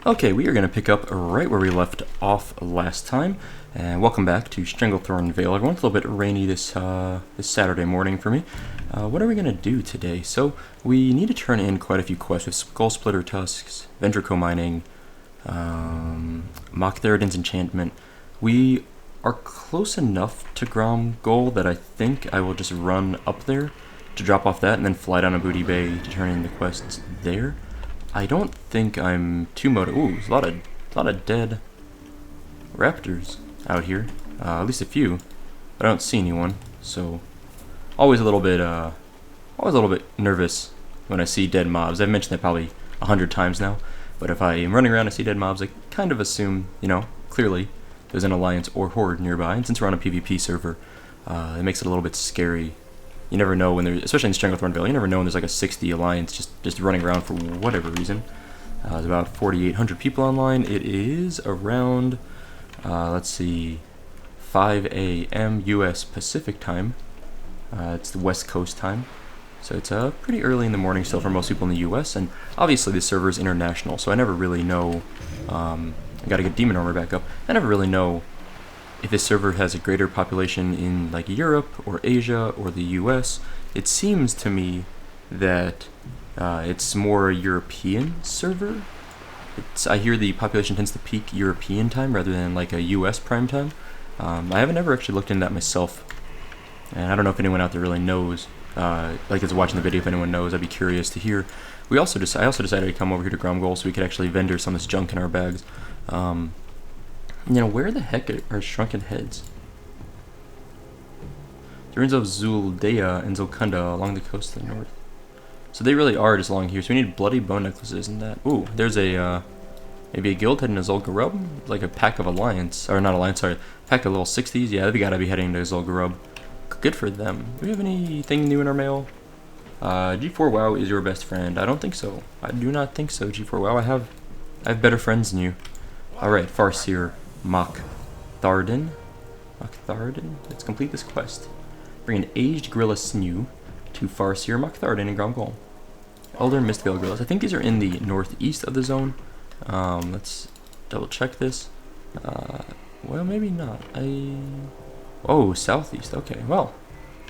Okay, we are going to pick up right where we left off last time, and welcome back to Stranglethorn Vale. Everyone, it's a little bit rainy this Saturday morning for me. What are we going to do today? So, we need to turn in quite a few quests with Skull Splitter Tusks, Ventrico Mining, Mock Theridon's Enchantment. We are close enough to Grom Goal that I think I will just run up there to drop off that and then fly down to Booty Bay to turn in the quests there. I don't think I'm too motivated. Ooh, there's a lot of dead raptors out here. At least a few, but I don't see anyone. So, always a little bit nervous when I see dead mobs. I've mentioned that probably 100 times now. But if I am running around and I see dead mobs, I kind of assume, clearly there's an alliance or horde nearby. And since we're on a PvP server, it makes it a little bit scary. You never know when there's, especially in Stranglethorn Vale, you never know when there's like a 60 alliance just running around for whatever reason. There's about 4,800 people online. It is around, let's see, 5 a.m. U.S. Pacific time. It's the West Coast time. So it's pretty early in the morning still for most people in the U.S. And obviously the server is international, so I never really know. I gotta get Demon Armor back up. I never really know if this server has a greater population in like Europe or Asia or the US. It seems to me that it's more a European server. I hear the population tends to peak European time rather than like a US prime time. I haven't ever actually looked into that myself, and I don't know if anyone out there really knows. Like is watching the video, if anyone knows, I'd be curious to hear. I also decided to come over here to Gromgol so we could actually vendor some of this junk in our bags. Where the heck are Shrunken Heads? The Ruins of Zul'Kunda and Zul'Kunda along the coast to the north. So they really are just along here. So we need bloody bone necklaces and that. Ooh, there's a maybe a guild heading to Zul'Gurub, like a pack of alliance, or not alliance, sorry, pack of little 60s. Yeah, they gotta be heading to Zul'Gurub. Good for them. Do we have anything new in our mail? G4 WoW is your best friend. I don't think so. I do not think so. G4 WoW. I have better friends than you. All right, Farseer. Mock Theridon. Let's complete this quest. Bring an aged gorilla sinew to Farseer, Mock Theridon, and Gromgol. Elder Mistvale gorillas. I think these are in the northeast of the zone. Let's double check this. Well, maybe not. Oh, southeast. Okay, well,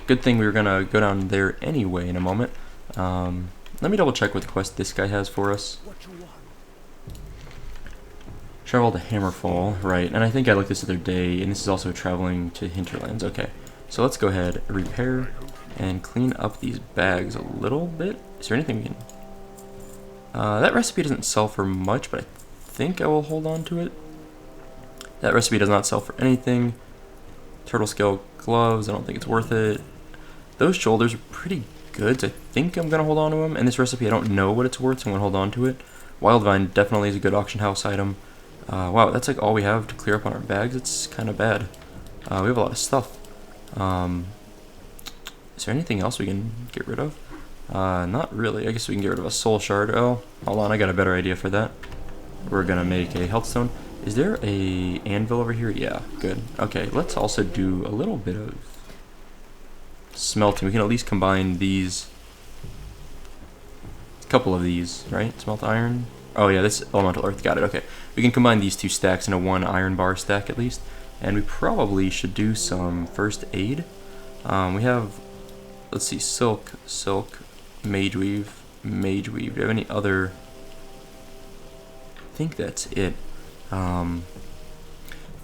good thing we were gonna go down there anyway in a moment. Let me double check what quest this guy has for us. Travel to Hammerfall, right, and I think I looked this other day, and this is also traveling to Hinterlands. Okay, so let's go ahead, repair, and clean up these bags a little bit. Is there anything we can... that recipe doesn't sell for much, but I think I will hold on to it. That recipe does not sell for anything. Turtle scale gloves, I don't think it's worth it. Those shoulders are pretty good, so I think I'm going to hold on to them. And this recipe, I don't know what it's worth, so I'm going to hold on to it. Wildvine definitely is a good auction house item. Wow, that's like all we have to clear up on our bags. It's kind of bad. We have a lot of stuff. Is there anything else we can get rid of? Not really. I guess we can get rid of a soul shard. Oh, hold on, I got a better idea for that. We're gonna make a health stone. Is there a anvil over here? Yeah, good. Okay, let's also do a little bit of smelting. We can at least combine these. A couple of these, right? Smelt iron. Oh yeah, this elemental earth, got it, okay. We can combine these two stacks into one iron bar stack at least. And we probably should do some first aid. We have, let's see, silk, mage weave. Do you have any other? I think that's it.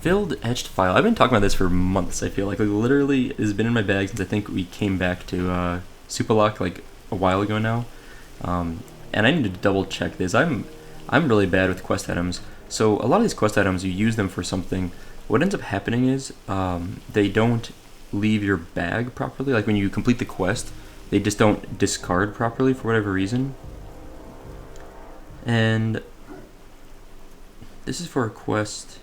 Filled etched file. I've been talking about this for months, I feel like. Literally, it's been in my bag since I think we came back to SoupaSoka like a while ago now. And I need to double check this. I'm really bad with quest items. So a lot of these quest items, you use them for something. What ends up happening is they don't leave your bag properly. Like when you complete the quest, they just don't discard properly for whatever reason. And this is for a quest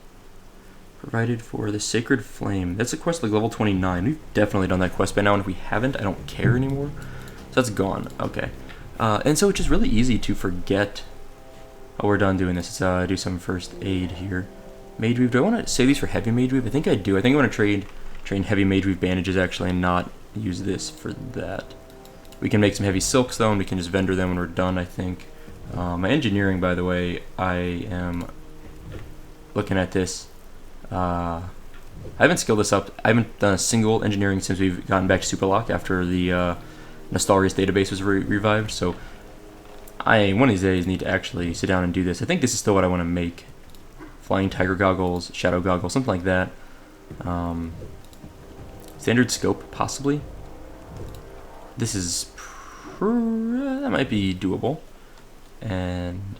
provided for the Sacred Flame. That's a quest like level 29. We've definitely done that quest by now, and if we haven't, I don't care anymore. So that's gone. Okay. And so it's just really easy to forget. Oh, we're done doing this. Let's do some first aid here. Mage Weave. Do I want to save these for Heavy Mage Weave? I think I do. I think I want to train Heavy Mage Weave bandages actually and not use this for that. We can make some Heavy Silks though, and we can just vendor them when we're done, I think. My engineering, by the way, I am looking at this. I haven't skilled this up. I haven't done a single engineering since we've gotten back to Superlock after the Nostalrius database was revived. So I, one of these days, need to actually sit down and do this. I think this is still what I want to make. Flying Tiger Goggles, Shadow Goggles, something like that. Standard Scope, possibly. This is... that might be doable. And...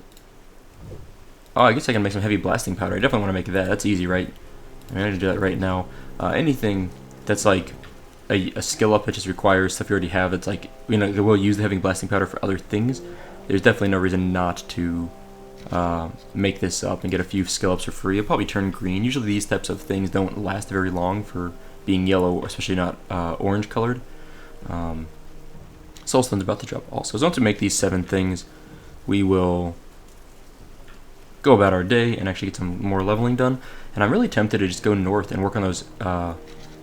oh, I guess I can make some heavy blasting powder. I definitely want to make that. That's easy, right? I'm going to do that right now. Anything that's like a skill up that just requires stuff you already have, it's like, you know, we'll use the heavy blasting powder for other things. There's definitely no reason not to make this up and get a few skill ups for free. It'll probably turn green. Usually these types of things don't last very long for being yellow, especially not orange colored. Soulstone's about to drop also. So once we make these 7 things, we will go about our day and actually get some more leveling done. And I'm really tempted to just go north and work on those the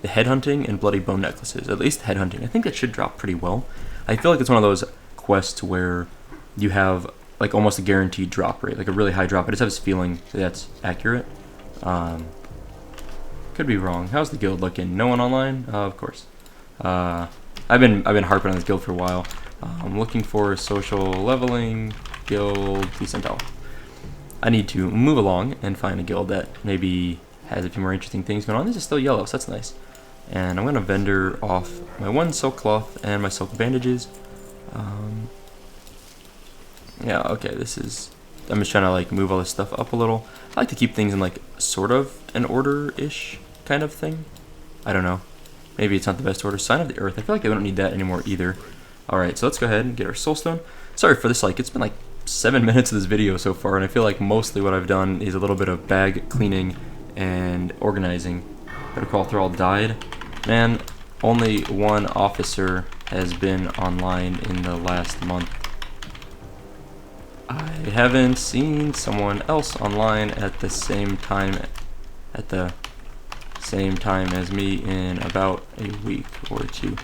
Headhunting and Bloody Bone necklaces. At least Headhunting. I think that should drop pretty well. I feel like it's one of those quests where you have like almost a guaranteed drop rate, like a really high drop. I just have this feeling that that's accurate. Could be wrong. How's the guild looking? No one online? Of course. I've been harping on this guild for a while. I'm looking for a social leveling guild decentale. I need to move along and find a guild that maybe has a few more interesting things going on. This is still yellow, so that's nice. And I'm gonna vendor off my 1 silk cloth and my silk bandages. Yeah, okay, this is... I'm just trying to like move all this stuff up a little. I like to keep things in like sort of an order-ish kind of thing. I don't know. Maybe it's not the best order. Sign of the Earth. I feel like I don't need that anymore either. Alright, so let's go ahead and get our soulstone. Sorry for this, like, it's been like 7 minutes of this video so far, and I feel like mostly what I've done is a little bit of bag cleaning and organizing. Better Call Thrall died. Man, only 1 officer has been online in the last month. I haven't seen someone else online at the same time as me in about a week or 2.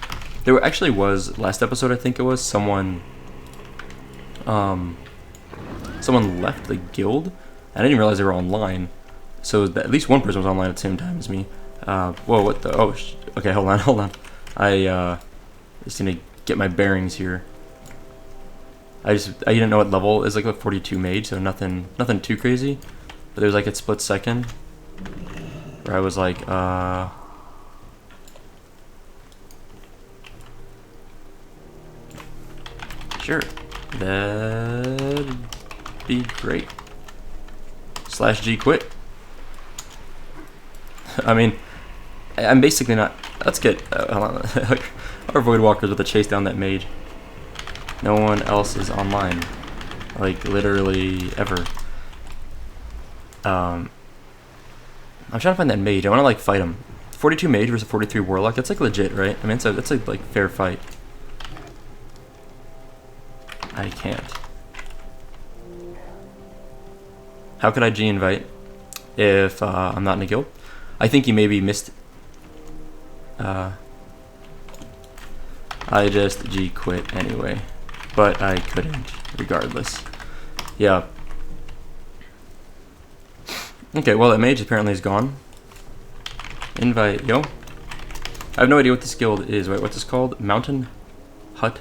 There actually was, last episode I think it was, someone left the guild. I didn't realize they were online. So at least 1 person was online at the same time as me. Whoa, what the, oh, okay, hold on. I just need to get my bearings here. I didn't know what level is, like a 42 mage, so nothing too crazy. But there's like a split second where I was like, sure, that'd be great. /G quit. I mean, I'm basically not. Let's get hold on. Our void walkers with a chase down that mage. No one else is online, like literally ever. I'm trying to find that mage. I want to like fight him. 42 mage versus 43 warlock. That's like legit, right? I mean, that's a like fair fight. I can't. How could I G-invite if I'm not in a guild? I think you maybe missed. I just G-quit anyway. But I couldn't, regardless. Yeah. Okay, well, that mage apparently is gone. Invite, yo. I have no idea what this guild is. Wait, what's this called? Mountain Hut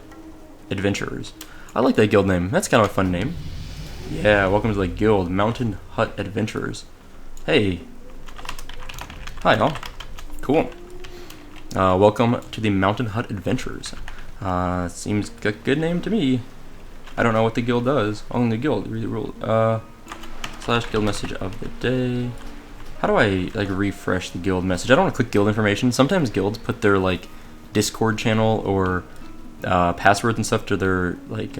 Adventurers. I like that guild name. That's kind of a fun name. Yeah, welcome to the guild, Mountain Hut Adventurers. Hey. Hi, y'all. Cool. Welcome to the Mountain Hut Adventurers. Seems like a good name to me. I don't know what the guild does. Only the guild. Read the rule. / guild message of the day. How do I like refresh the guild message? I don't want to click guild information. Sometimes guilds put their like Discord channel or passwords and stuff to their like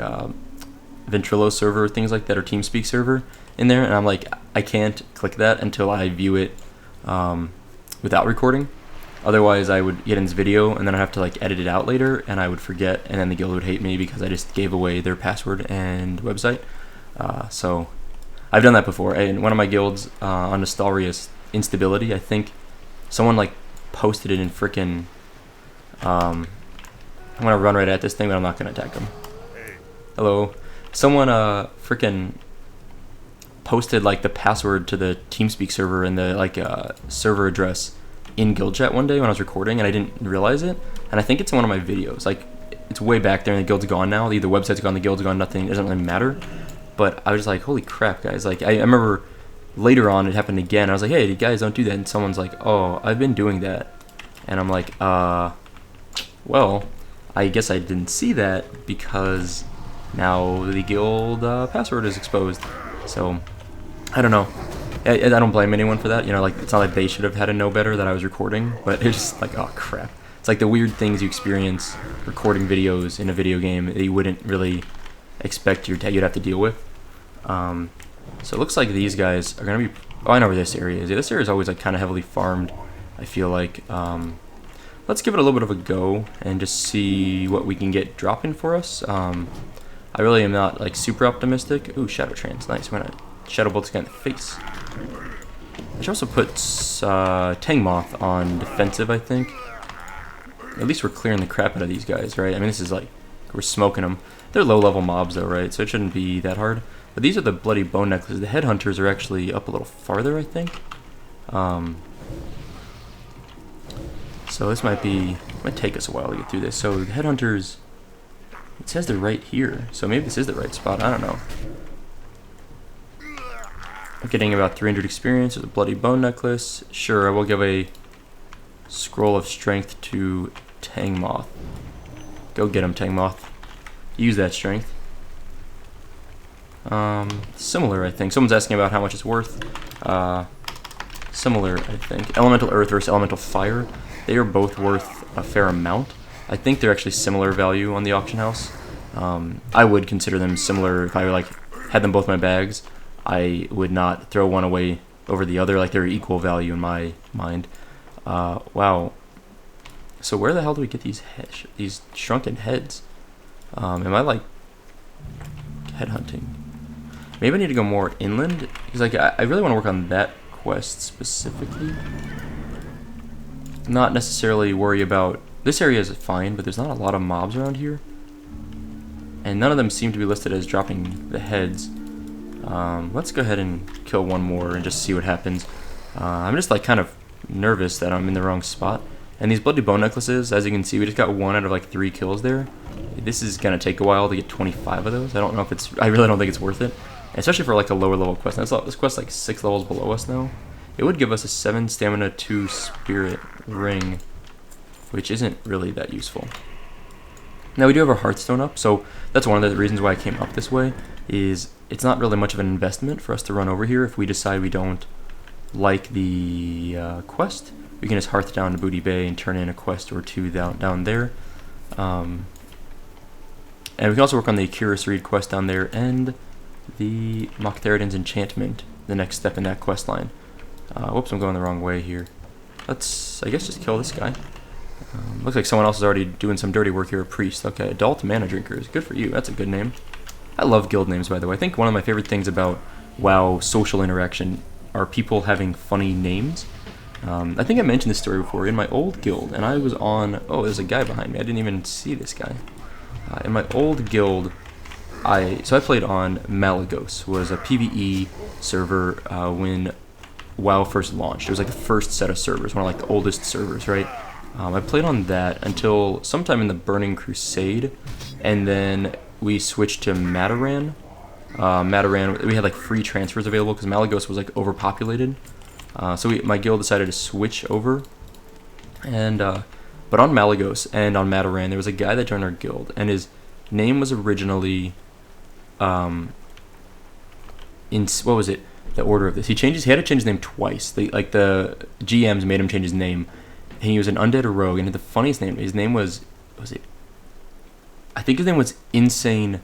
Ventrilo server, things like that, or TeamSpeak server in there, and I'm like, I can't click that until I view it without recording. Otherwise, I would get in this video, and then I'd have to like edit it out later, and I would forget, and then the guild would hate me because I just gave away their password and website. So I've done that before. In one of my guilds on Nostalrius Instability, I think someone like posted it in frickin' I'm gonna run right at this thing, but I'm not gonna attack him. Hello. Someone freaking posted like the password to the TeamSpeak server and the like server address in guild chat one day when I was recording, and I didn't realize it. And I think it's in one of my videos. Like, it's way back there, and the guild's gone now. The website's gone, the guild's gone. Nothing, it doesn't really matter. But I was like, holy crap, guys! Like, I remember later on it happened again. I was like, hey, you guys don't do that. And someone's like, oh, I've been doing that. And I'm like, well, I guess I didn't see that because now the guild password is exposed. So I don't know. I don't blame anyone for that. You know, like, it's not like they should have had to know better that I was recording, but it's just like, oh crap. It's like the weird things you experience recording videos in a video game that you wouldn't really expect you'd have to deal with. So it looks like these guys are gonna be. Oh, I know where this area is. Yeah, this area is always like kind of heavily farmed, I feel like. Let's give it a little bit of a go and just see what we can get dropping for us. I really am not like super optimistic. Ooh, Shadow Trance, nice. We're gonna Shadow Bolt's guy in the face. I should also put Tang Moth on defensive, I think. At least we're clearing the crap out of these guys, right? I mean, this is like, we're smoking them. They're low-level mobs, though, right? So it shouldn't be that hard. But these are the Bloody Bone Necklaces. The Headhunters are actually up a little farther, I think. So this might take us a while to get through this. So the Headhunters, it says they're right here. So maybe this is the right spot. I don't know. I'm getting about 300 experience with a Bloody Bone Necklace. Sure, I will give a Scroll of Strength to Tang Moth. Go get him, Tang Moth. Use that strength. Similar, I think. Someone's asking about how much it's worth. Similar, I think. Elemental Earth versus Elemental Fire. They are both worth a fair amount. I think they're actually similar value on the auction house. I would consider them similar if I like had them both in my bags. I would not throw one away over the other. Like, they're equal value in my mind. Wow. So where the hell do we get these shrunken heads? Am I like headhunting? Maybe I need to go more inland because like I really want to work on that quest specifically. Not necessarily worry about this area is fine, but there's not a lot of mobs around here, and none of them seem to be listed as dropping the heads. Let's go ahead and kill one more and just see what happens. I'm just like kind of nervous that I'm in the wrong spot. And these Bloody Bone Necklaces, as you can see, we just got 1 out of like 3 kills there. This is gonna take a while to get 25 of those. I don't know if it's. I really don't think it's worth it, especially for like a lower level quest. Now, this quest's like 6 levels below us now. It would give us a 7 stamina 2 spirit ring, which isn't really that useful. Now we do have our Hearthstone up, so that's one of the reasons why I came up this way. Is it's not really much of an investment for us to run over here if we decide we don't like the quest. We can just hearth down to Booty Bay and turn in a quest or 2 down there. And we can also work on the Curious Reed quest down there and the Moktharidan's Enchantment, the next step in that quest line. Whoops, I'm going the wrong way here. Let's, I guess, just kill this guy. Looks like someone else is already doing some dirty work here, a priest. Okay, Adult Mana Drinkers. Good for you. That's a good name. I love guild names, by the way. I think one of my favorite things about WoW social interaction are people having funny names. I think I mentioned this story before. In my old guild, and I was on... Oh, there's a guy behind me. I didn't even see this guy. In my old guild, I played on Malagos, was a PvE server when WoW first launched. It was like the first set of servers, one of like the oldest servers, right? I played on that until sometime in the Burning Crusade, and then we switched to Mataran. Mataran, we had like free transfers available because Malagos was like overpopulated. So my guild decided to switch over, and but on Malagos and on Mataran, there was a guy that joined our guild, and his name was originally, what was it? The order of this. He had to change his name twice. The GMs made him change his name, and he was an undead rogue. And the funniest name, his name was it? I think his name was Insane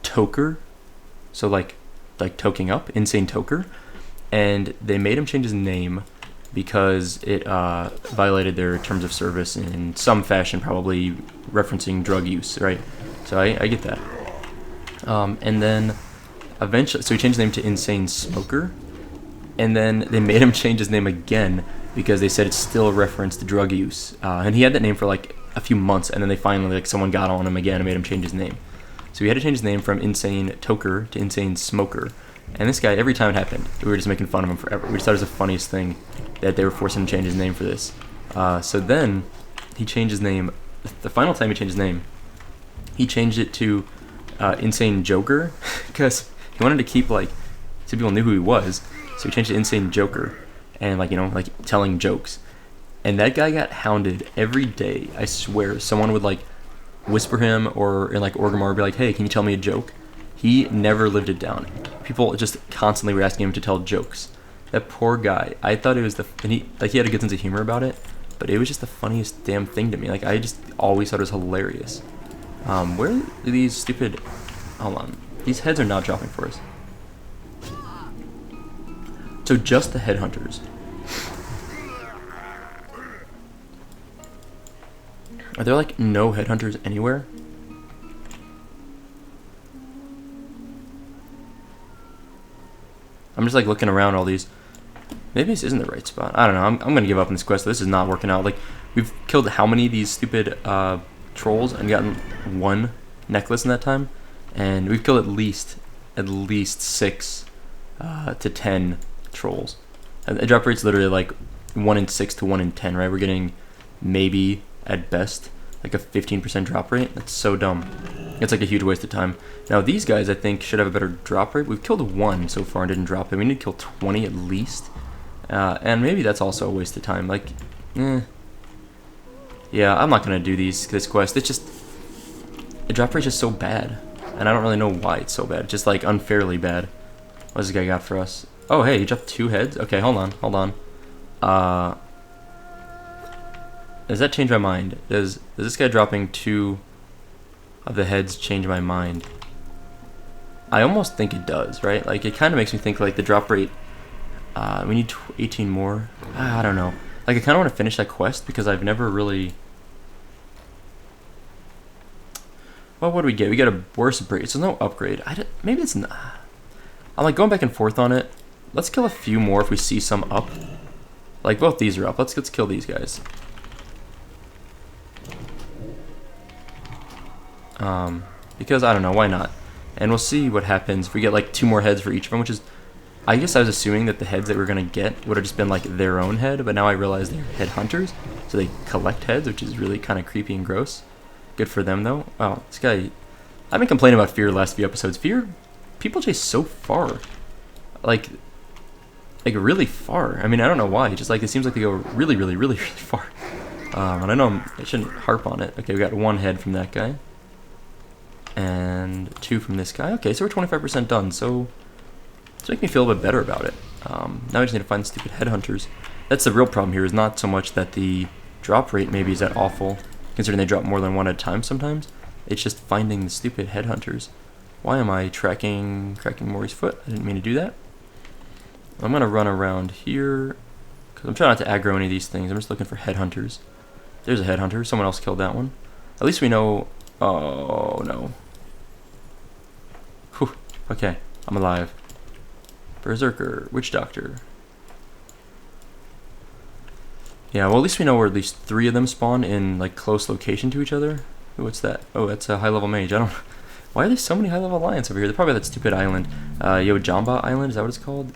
Toker, so like toking up, Insane Toker. And they made him change his name because it violated their terms of service in some fashion, probably referencing drug use, right? So I get that. And then eventually, so he changed his name to Insane Smoker, and then they made him change his name again because they said it still referenced drug use. And he had that name for like a few months, and then they finally, like, someone got on him again and made him change his name. So we had to change his name from Insane Toker to Insane Smoker. And this guy, every time it happened, we were just making fun of him forever. We just thought it was the funniest thing that they were forcing him to change his name for this. So then he changed his name. The final time he changed his name, he changed it to Insane Joker because he wanted to keep like so people knew who he was. So he changed it to Insane Joker and like telling jokes. And that guy got hounded every day. I swear, someone would like whisper him or in like Orgrimmar be like, "Hey, can you tell me a joke?" He never lived it down. People just constantly were asking him to tell jokes. That poor guy. I thought it was he had a good sense of humor about it, but it was just the funniest damn thing to me. Like I just always thought it was hilarious. Where are these stupid? Hold on. These heads are not dropping for us. So just the headhunters. Are there like no headhunters anywhere? I'm just like looking around all these. Maybe this isn't the right spot. I don't know. I'm gonna give up on this quest. This is not working out. Like we've killed how many of these stupid trolls and gotten one necklace in that time, and we've killed at least 6 to 10 trolls. And the drop rate's literally like 1 in 6 to 1 in 10. Right? We're getting maybe at best like a 15% drop rate. That's so dumb. It's like a huge waste of time. Now these guys I think should have a better drop rate. We've killed 1 so far and didn't drop it. We need to kill 20 at least. And maybe that's also a waste of time. Like, yeah, I'm not gonna do this quest. It's just the drop rate's just so bad, and I don't really know why it's so bad. Just like unfairly bad. What's this guy got for us? Oh, hey, he dropped 2 heads. Okay, hold on. Does that change my mind? Does this guy dropping 2 of the heads change my mind? I almost think it does, right? Like it kind of makes me think like the drop rate. We need 18 more. I don't know. Like I kind of want to finish that quest because I've never really. Well, what do we get? We get a burst break. So no upgrade. Maybe it's not. I'm like going back and forth on it. Let's kill a few more if we see some up. Like both these are up. Let's kill these guys. Because I don't know, why not? And we'll see what happens if we get like 2 more heads for each of them, which is, I guess I was assuming that the heads that we're gonna get would have just been like their own head, but now I realize they're head hunters, so they collect heads, which is really kind of creepy and gross. Good for them though. Wow, this guy, I've been complaining about Fear the last few episodes. Fear, people chase so far, like really far. I mean, I don't know why. Just like it seems like they go really far. And I know I shouldn't harp on it. Okay, we got 1 head from that guy. And 2 from this guy. Okay, so we're 25% done. So it's making me feel a bit better about it. Now I just need to find stupid headhunters. That's the real problem here. Is not so much that the drop rate maybe is that awful, considering they drop more than 1 at a time sometimes. It's just finding the stupid headhunters. Why am I cracking Maury's foot? I didn't mean to do that. I'm gonna run around here because I'm trying not to aggro any of these things. I'm just looking for headhunters. There's a headhunter. Someone else killed that one. At least we know. Oh no. Whew. Okay, I'm alive. Berserker, Witch Doctor. Yeah, well at least we know where at least 3 of them spawn in like close location to each other. Ooh, what's that? Oh, that's a high level mage. I don't. Why are there so many high level alliance over here? They're probably that stupid island, Yojamba Island. Is that what it's called?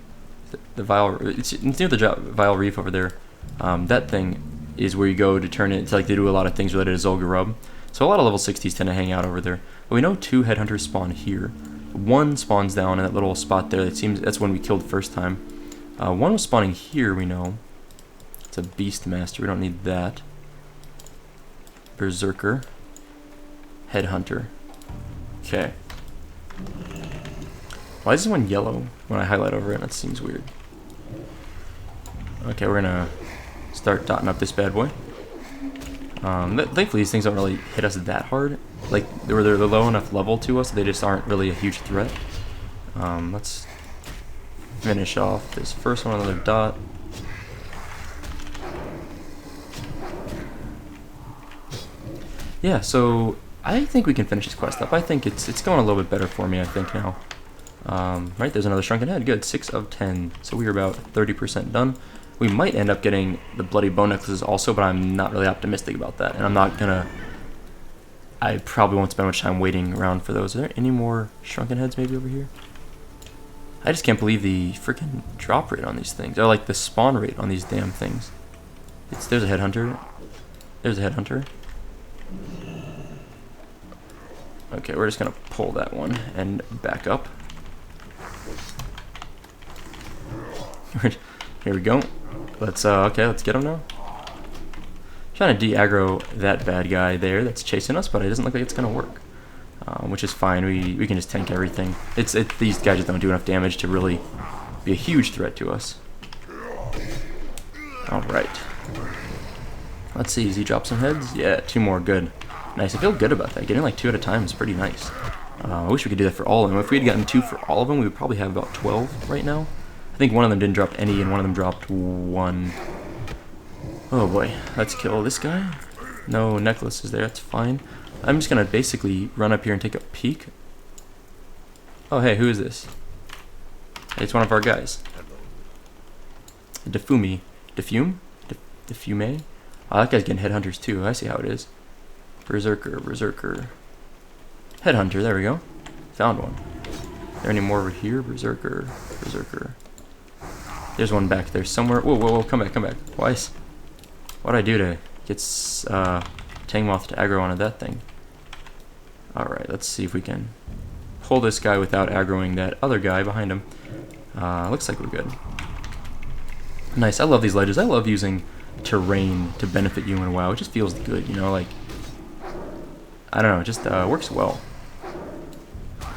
The Vile. It's near the Vile Reef over there. That thing is where you go to turn it. It's like they do a lot of things related to Zul'Gurub. So a lot of level 60s tend to hang out over there. But we know 2 headhunters spawn here. 1 spawns down in that little spot there. That seems that's when we killed first time. 1 was spawning here. We know. It's a Beast Master. We don't need that. Berserker. Headhunter. Okay. Why is this one yellow when I highlight over it? That seems weird. Okay, we're gonna start dotting up this bad boy. Thankfully these things don't really hit us that hard. Like they're low enough level to us, they just aren't really a huge threat. Let's finish off this first one, another dot. Yeah, so I think we can finish this quest up. I think it's going a little bit better for me, I think now. Right, there's another shrunken head. Good, 6 of 10. So we are about 30% done. We might end up getting the bloody bone necklaces also, but I'm not really optimistic about that. And I'm not gonna. I probably won't spend much time waiting around for those. Are there any more shrunken heads maybe over here? I just can't believe the freaking drop rate on these things. Or like the spawn rate on these damn things. There's a headhunter. There's a headhunter. Okay, we're just gonna pull that one and back up. Here we go. Let's okay, let's get him now. Trying to de-aggro that bad guy there that's chasing us, but it doesn't look like it's gonna work. Which is fine. We can just tank everything. These guys just don't do enough damage to really be a huge threat to us. All right. Let's see. Does he drop some heads? Yeah, 2 more. Good. Nice. I feel good about that. Getting like 2 at a time is pretty nice. I wish we could do that for all of them. If we had gotten 2 for all of them, we would probably have about 12 right now. I think one of them didn't drop any, and one of them dropped 1. Oh boy. Let's kill this guy. No necklaces there. That's fine. I'm just gonna basically run up here and take a peek. Oh hey, who is this? It's one of our guys. Defume? Defume? Oh, that guy's getting headhunters too. I see how it is. Berserker. Headhunter, there we go. Found one. Are there any more over here? Berserker. There's one back there somewhere. Whoa, come back. What'd I do to get Tangmoth to aggro onto that thing? Alright, let's see if we can pull this guy without aggroing that other guy behind him. Looks like we're good. Nice, I love these ledges. I love using terrain to benefit you in WoW. It just feels good, you know, like, I don't know, it just works well.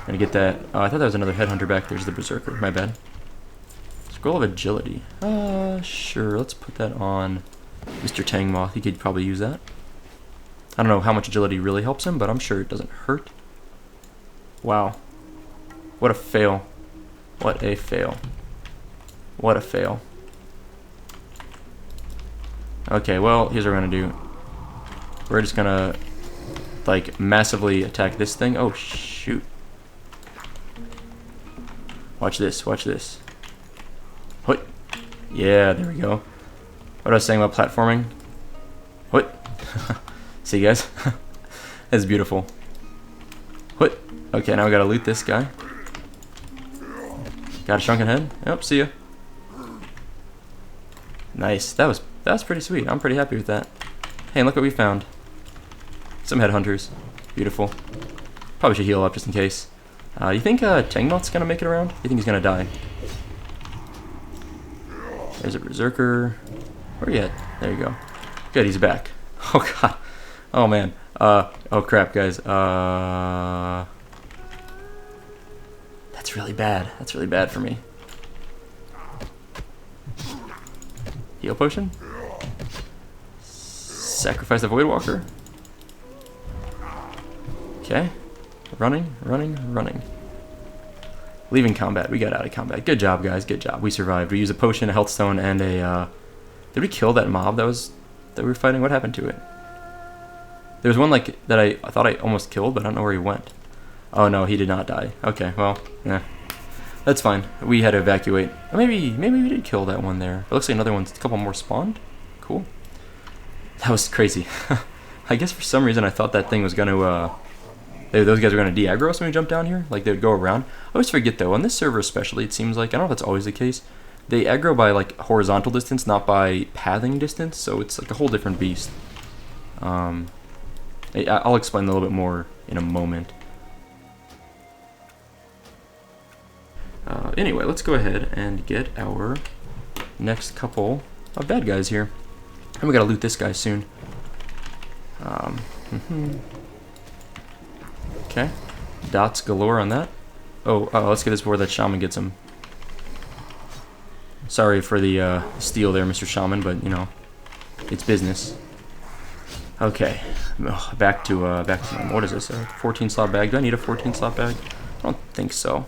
Gonna get that. Oh, I thought that was another headhunter back there. There's the berserker, my bad. Scroll of agility. Sure, let's put that on Mr. Tangmoth. He could probably use that. I don't know how much agility really helps him, but I'm sure it doesn't hurt. Wow. What a fail. What a fail. What a fail. Okay, well, here's what we're gonna do. We're just gonna, like, massively attack this thing. Oh, shoot. Watch this. What? Yeah, there we go. What I was saying about platforming. What? See, guys? That's beautiful. What? Okay, now we gotta loot this guy. Got a shrunken head? Yep, see ya. Nice. That was pretty sweet. I'm pretty happy with that. Hey, and look what we found. Some headhunters. Beautiful. Probably should heal up just in case. You think Tangmoth's gonna make it around? You think he's gonna die? There's a berserker. Where are you at? There you go. Good, he's back. Oh god. Oh man. Oh crap, guys. That's really bad. That's really bad for me. Heal potion? Sacrifice the Voidwalker? Okay. Running. Leaving combat. We got out of combat. Good job, guys. Good job. We survived. We used a potion, a health stone, and a, did we kill that mob that we were fighting? What happened to it? There was one, like, that I thought I almost killed, but I don't know where he went. Oh, no, he did not die. Okay, well, yeah. That's fine. We had to evacuate. Or maybe we did kill that one there. It looks like another one's, a couple more spawned. Cool. That was crazy. I guess for some reason I thought that thing was going to, those guys were going to de-aggro us when we jumped down here. Like, they would go around. I always forget, though. On this server especially, it seems like, I don't know if that's always the case, they aggro by, like, horizontal distance, not by pathing distance. So it's, like, a whole different beast. I'll explain a little bit more in a moment. Anyway, let's go ahead and get our next couple of bad guys here. And we gotta loot this guy soon. Okay. Dots galore on that. Oh, let's get this before that shaman gets him. Sorry for the steal there, Mr. Shaman, but, you know, it's business. Okay. Back to what is this? A 14 slot bag? Do I need a 14 slot bag? I don't think so.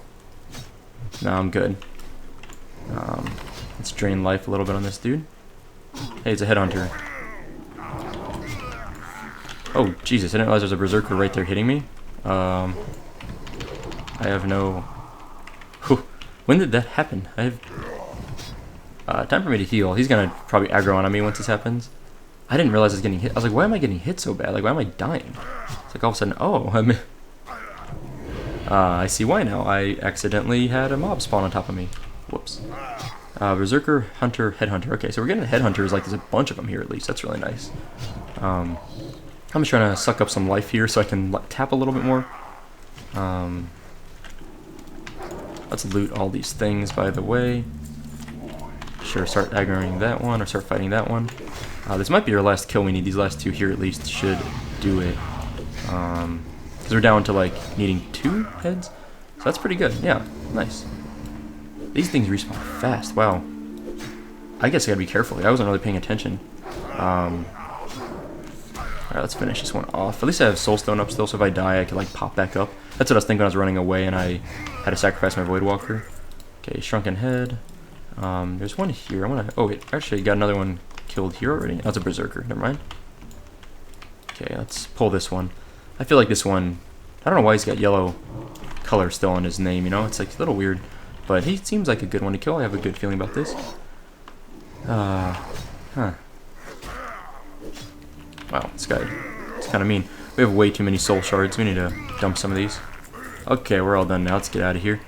No, I'm good. Let's drain life a little bit on this dude. Hey, it's a headhunter. Oh, Jesus, I didn't realize there's a berserker right there hitting me. I have no... Whew. When did that happen? I have... time for me to heal. He's gonna probably aggro on me once this happens. I didn't realize I was getting hit. I was like, why am I getting hit so bad? Like, why am I dying? It's like all of a sudden, oh, I see why now. I accidentally had a mob spawn on top of me. Whoops. Berserker, Hunter, Headhunter. Okay, so we're getting Headhunters. Like, there's a bunch of them here at least. That's really nice. I'm just trying to suck up some life here so I can tap a little bit more. Let's loot all these things, by the way. Sure, start aggroing that one or start fighting that one. This might be our last kill we need. These last two here at least should do it. Because we're down to like needing 2 heads. So that's pretty good. Yeah, nice. These things respawn fast. Wow. I guess I gotta be careful. I wasn't really paying attention. Alright, let's finish this one off. At least I have soulstone up still, so if I die I can like pop back up. That's what I was thinking when I was running away and I had to sacrifice my Voidwalker. Okay, shrunken head. There's one here. Oh wait, actually got another one killed here already. Oh, that's a berserker. Never mind. Okay, let's pull this one. I feel like this one, I don't know why he's got yellow color still on his name, you know? It's like a little weird. But he seems like a good one to kill. I have a good feeling about this. Wow, this guy is kind of mean. We have way too many soul shards. We need to dump some of these. Okay, we're all done now. Let's get out of here.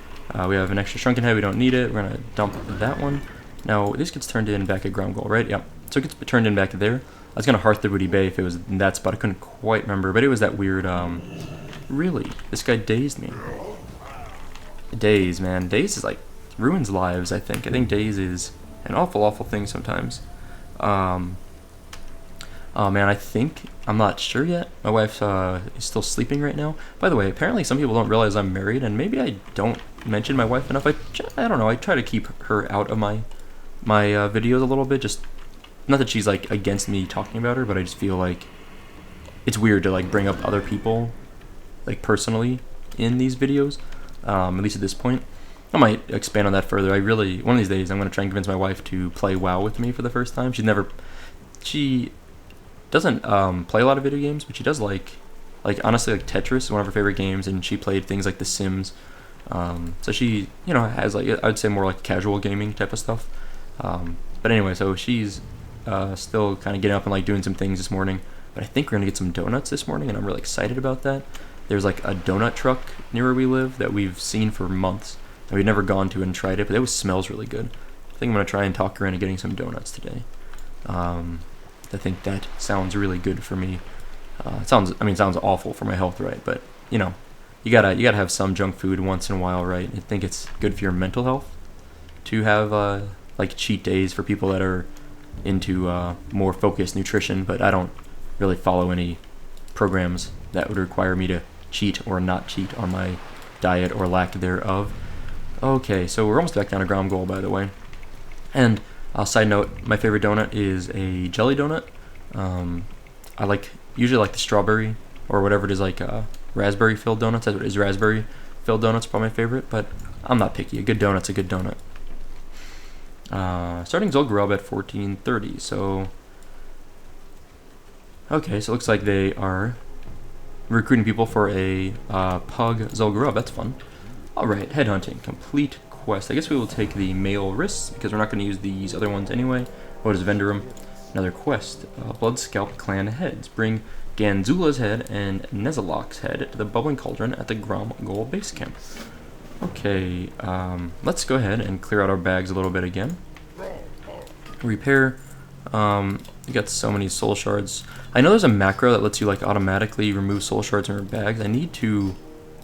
We have an extra shrunken head. We don't need it. We're going to dump that one. Now, this gets turned in back at Ground Goal, right? Yep. So it gets turned in back there. I was going to hearth the Woody Bay if it was in that spot. I couldn't quite remember, but it was that weird, really? This guy dazed me. Daze, man. Daze is like, ruins lives, I think. I think Daze is an awful, awful thing sometimes. Oh man, I'm not sure yet. My wife is still sleeping right now. By the way, apparently some people don't realize I'm married, and maybe I don't mention my wife enough. I don't know, I try to keep her out of my videos a little bit, just, not that she's like against me talking about her, but I just feel like it's weird to like bring up other people, like personally, in these videos, at least at this point. I might expand on that further. One of these days, I'm going to try and convince my wife to play WoW with me for the first time. She doesn't play a lot of video games, but she does like honestly, like Tetris is one of her favorite games, and she played things like The Sims. So she, you know, has like, I'd say more like casual gaming type of stuff. But anyway, so she's still kind of getting up and like doing some things this morning. But I think we're gonna get some donuts this morning, and I'm really excited about that. There's like a donut truck near where we live that we've seen for months, and we've never gone to and tried it, but it smells really good. I think I'm gonna try and talk her into getting some donuts today. I think that sounds really good for me. It sounds awful for my health, right? But you know, you gotta have some junk food once in a while, right? I think it's good for your mental health to have like cheat days for people that are into more focused nutrition. But I don't really follow any programs that would require me to cheat or not cheat on my diet or lack thereof. Okay, so we're almost back down to Ground Goal, by the way. And side note, my favorite donut is a jelly donut. I usually like the strawberry or whatever it is, like raspberry filled donuts. That's what it is. Raspberry filled donuts are probably my favorite, but I'm not picky. A good donut's a good donut. Starting Zul'Kunda at 1430. So okay, so it looks like they are recruiting people for a pug Zul'Kunda. That's fun. All right, headhunting complete quest. I guess we will take the male wrists because we're not going to use these other ones anyway. What is Vendorum? Another quest. Blood Scalp Clan heads. Bring Ganzula's head and Nezalok's head to the Bubbling Cauldron at the Grom Goal base camp. Okay, let's go ahead and clear out our bags a little bit again. Repair. You got so many soul shards. I know there's a macro that lets you like automatically remove soul shards from your bags. I need to,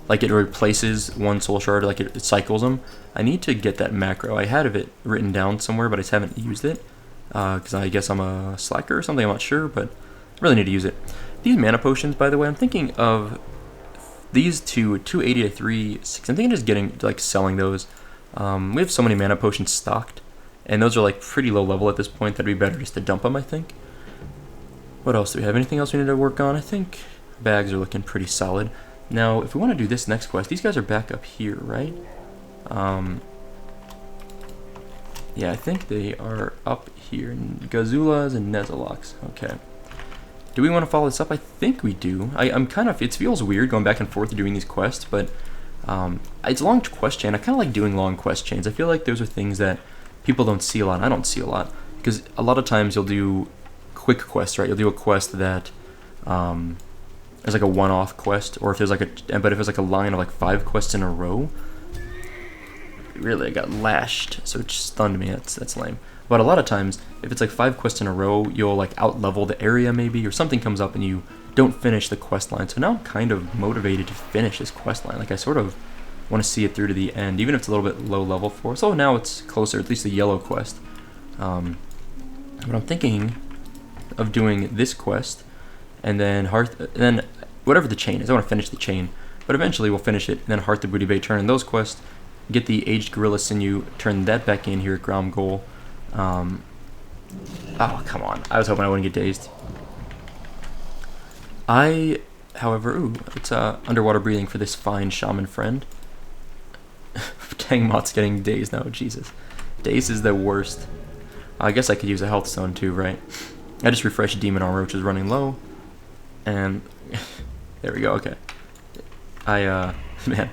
like, it replaces one soul shard, like it cycles them. I need to get that macro. I had it written down somewhere, but I just haven't used it because I guess I'm a slacker or something. I'm not sure, but I really need to use it. These mana potions, by the way, I'm thinking of these two, 280 to 360. I'm thinking of just getting, like, selling those. We have so many mana potions stocked, and those are like pretty low level at this point. That'd be better just to dump them, I think. What else do we have? Anything else we need to work on? I think bags are looking pretty solid. Now, if we want to do this next quest, these guys are back up here, right? Yeah, I think they are up here. Gazulas and Nezaloks. Okay. Do we want to follow this up? I think we do. It feels weird going back and forth doing these quests, but it's a long quest chain. I kind of like doing long quest chains. I feel like those are things that people don't see a lot, and I don't see a lot. Because a lot of times you'll do quick quests, right? You'll do a quest that is like a one-off quest, or if there's like but if it's like a line of like 5 quests in a row, really, I got lashed, so it stunned me. That's lame. But a lot of times, if it's like 5 quests in a row, you'll like out-level the area maybe, or something comes up and you don't finish the quest line. So now I'm kind of motivated to finish this quest line. Like I sort of want to see it through to the end, even if it's a little bit low level for us. So now it's closer, at least the yellow quest. But I'm thinking of doing this quest, and then whatever the chain is. I want to finish the chain, but eventually we'll finish it, and then Hearth the Booty Bay, turn in those quests, get the Aged Gorilla Sinew, turn that back in here at Ground Goal. Oh, come on. I was hoping I wouldn't get dazed. However, it's underwater breathing for this fine shaman friend. Tangmot's getting dazed now, Jesus. Daze is the worst. I guess I could use a health stone too, right? I just refreshed Demon Armor, which is running low. And there we go, okay. Man,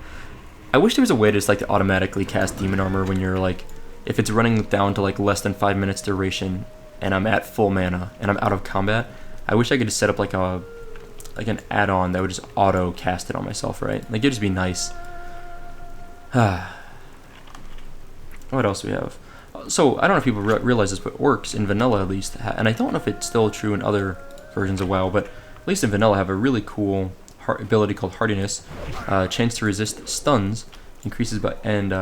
I wish there was a way to just like to automatically cast Demon Armor when you're like, if it's running down to like less than 5 minutes duration and I'm at full mana and I'm out of combat. I wish I could just set up like an add-on that would just auto cast it on myself, right? Like it'd just be nice. What else do we have? So I don't know if people realize this, but orcs in vanilla at least, and I don't know if it's still true in other versions of WoW, but at least in vanilla have a really cool ability called Hardiness. Chance to resist stuns increased by an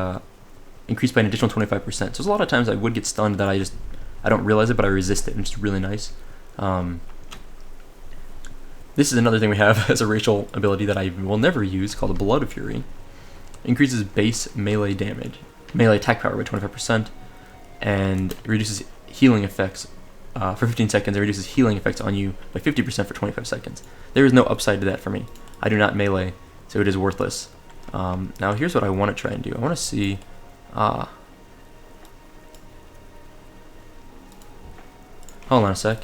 additional 25%. So there's a lot of times I would get stunned that I don't realize it, but I resist it, and it's really nice. This is another thing we have as a racial ability that I will never use, called the Blood Fury. Increases base melee attack power by 25%, and reduces healing effects for 15 seconds. It reduces healing effects on you by 50% for 25 seconds. There is no upside to that for me. I do not melee, so it is worthless. Now here's what I want to try and do. I want to see... Hold on a sec.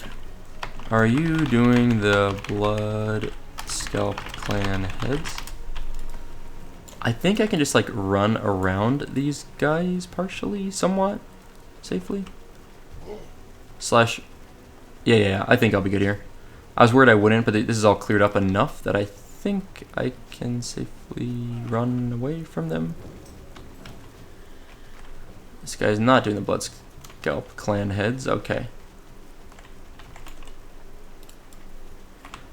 Are you doing the Blood Scalp Clan heads? I think I can just like run around these guys partially, somewhat, safely. Yeah, I think I'll be good here. I was worried I wouldn't, but this is all cleared up enough that I think I can safely run away from them. This guy's not doing the Blood Scalp Clan heads, okay.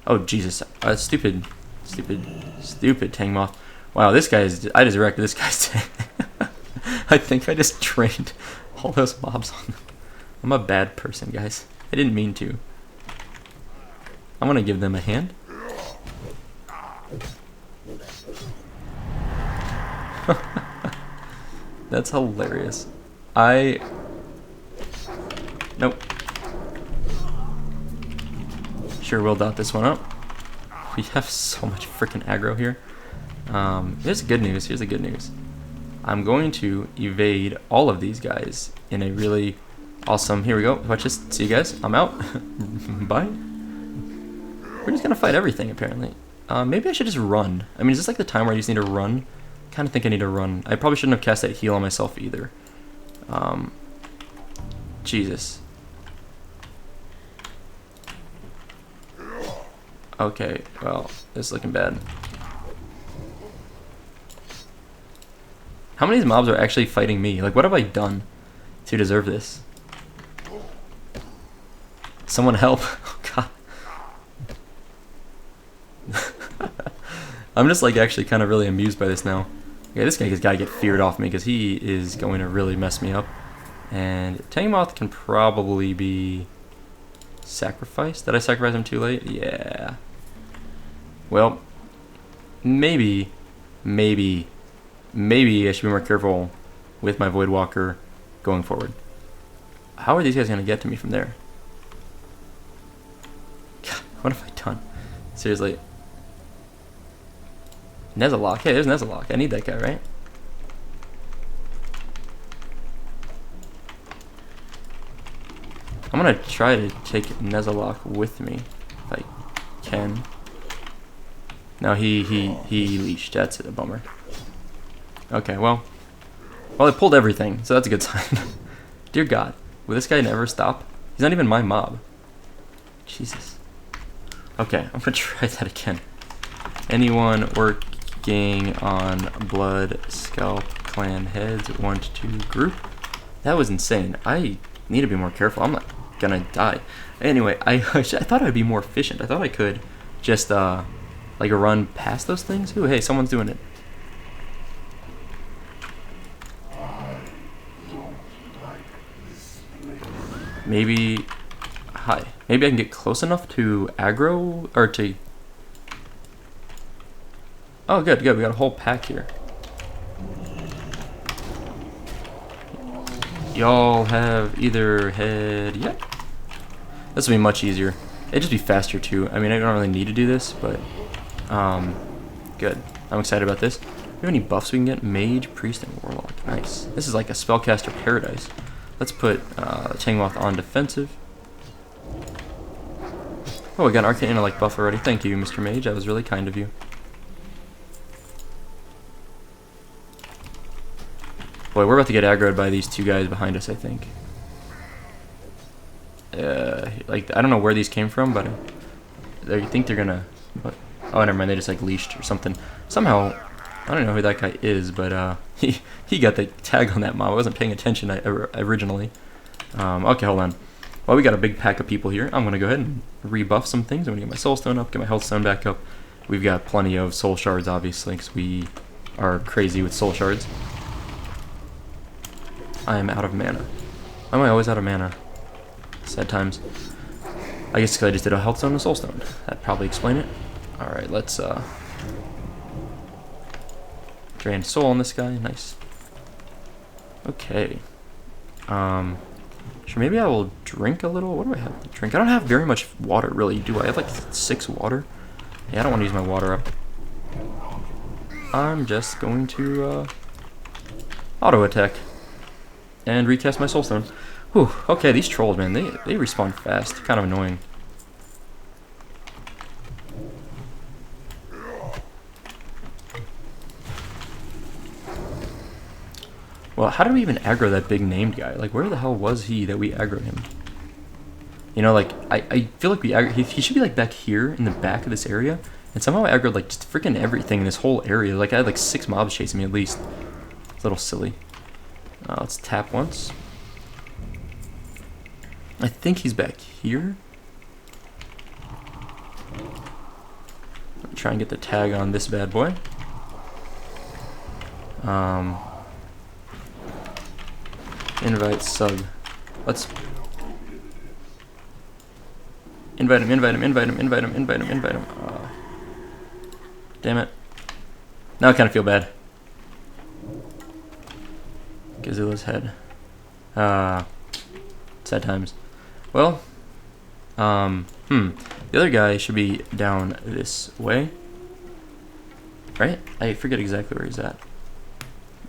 Oh, Jesus. Stupid Tangmoth. Wow, this guy is... I just wrecked this guy's tank. I think I just trained all those mobs on them. I'm a bad person, guys. I didn't mean to. I'm gonna give them a hand. That's hilarious. Nope. Sure will dot this one up. We have so much freaking aggro here. Here's the good news. Here's the good news. I'm going to evade all of these guys in a really awesome... Here we go. Watch this. See you guys. I'm out. Bye. We're just gonna fight everything, apparently. Maybe I should just run. I mean, is this like the time where I just need to run? Kind of think I need to run. I probably shouldn't have cast that heal on myself either. Jesus. Okay, well, this is looking bad. How many of these mobs are actually fighting me? Like, what have I done to deserve this? Someone help. Oh, God. I'm just, like, actually kind of really amused by this now. Okay, this guy has got to get feared off me because he is going to really mess me up. And Tangmoth can probably be sacrificed. Did I sacrifice him too late? Yeah. Well, maybe I should be more careful with my Voidwalker going forward. How are these guys going to get to me from there? God, what have I done? Seriously. Nezalok. Hey, there's Nezalok. I need that guy, right? I'm going to try to take Nezalok with me if I can. No, he leashed. That's a bummer. Okay, well, I pulled everything, so that's a good sign. Dear God, will this guy never stop? He's not even my mob. Jesus. Okay, I'm gonna try that again. Anyone working on Blood Scalp Clan Heads 1 to 2 group? That was insane. I need to be more careful. I'm not gonna die. Anyway, I thought I'd be more efficient. I thought I could just like run past those things. Ooh, hey, someone's doing it. Maybe, hi. Maybe I can get close enough to aggro, or to... Oh, good, good. We got a whole pack here. Y'all have either head yet? This will be much easier. It'd just be faster too. I mean, I don't really need to do this, but good. I'm excited about this. Do we have any buffs we can get? Mage, Priest, and Warlock. Nice. This is like a spellcaster paradise. Let's put Changmoth on defensive. Oh, we got an Arcane Intellect buff already. Thank you, Mr. Mage. That was really kind of you. Boy, we're about to get aggroed by these two guys behind us, I think. Like, I don't know where these came from, but I think they're gonna... What? Oh, never mind. They just, like, leashed or something. Somehow, I don't know who that guy is, but he got the tag on that mob. I wasn't paying attention originally. Okay, hold on. Well, we got a big pack of people here. I'm going to go ahead and rebuff some things. I'm going to get my soul stone up, get my health stone back up. We've got plenty of soul shards, obviously, because we are crazy with soul shards. I am out of mana. Why am I always out of mana? Sad times. I guess because I just did a health stone and a soul stone. That'd probably explain it. Alright, let's drain soul on this guy. Nice. Okay. Sure, maybe I will drink a little. What do I have to drink? I don't have very much water, really, do I? I have like 6 water. Yeah, I don't want to use my water up. I'm just going to auto attack and recast my soulstone. Whew, okay, these trolls, man, they respawn fast. Kind of annoying. Well, how did we even aggro that big named guy? Like, where the hell was he that we aggroed him? You know, like, I feel like he should be, like, back here in the back of this area. And somehow I aggroed, like, just freaking everything in this whole area. Like, I had, like, 6 mobs chasing me at least. It's a little silly. Let's tap once. I think he's back here. Let me try and get the tag on this bad boy. Invite sub. Let's invite him. Damn it. Now I kind of feel bad. Gazilla's head. Sad times. Well, the other guy should be down this way. Right? I forget exactly where he's at.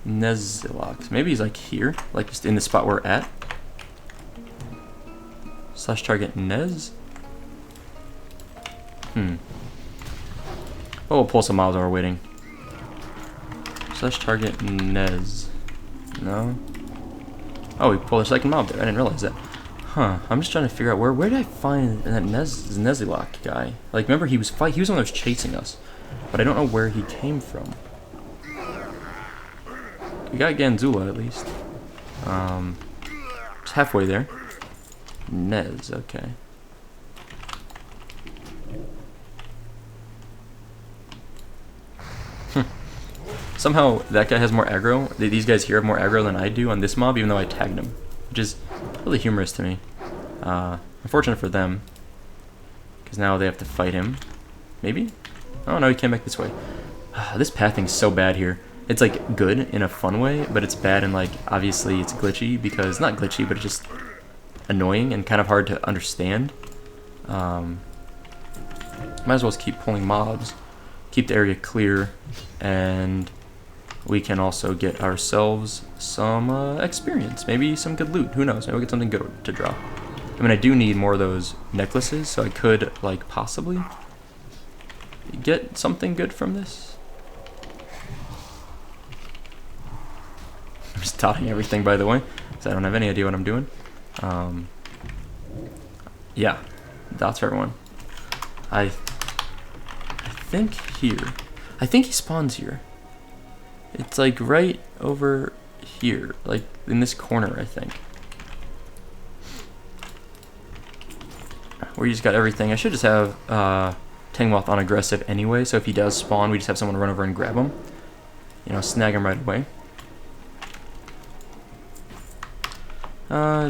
Nezilox. Maybe he's like here, like just in the spot we're at. Slash target Nez. Oh, we'll pull some mobs while we're waiting. Slash target Nez. No. Oh, we pulled a second mob there. I didn't realize that. Huh. I'm just trying to figure out where did I find that Neziloc guy? Like, remember he was the one that was chasing us, but I don't know where he came from. We got Ganzula at least. It's halfway there. Nez, okay. Somehow that guy has more aggro. These guys here have more aggro than I do on this mob, even though I tagged him, which is really humorous to me. Unfortunate for them, because now they have to fight him. Maybe? Oh no, he came back this way. This pathing's so bad here. It's like good in a fun way, but it's bad in like, obviously it's glitchy because, not glitchy, but it's just annoying and kind of hard to understand. Might as well just keep pulling mobs, keep the area clear, and we can also get ourselves some experience, maybe some good loot, who knows, maybe we'll get something good to drop. I mean, I do need more of those necklaces, so I could like possibly get something good from this. I'm just dotting everything, by the way, because I don't have any idea what I'm doing. Yeah. Dots for everyone. I think here. I think he spawns here. It's like right over here, like in this corner, I think. Where you just got everything. I should just have Tangmoth on aggressive anyway, so if he does spawn, we just have someone run over and grab him. You know, snag him right away.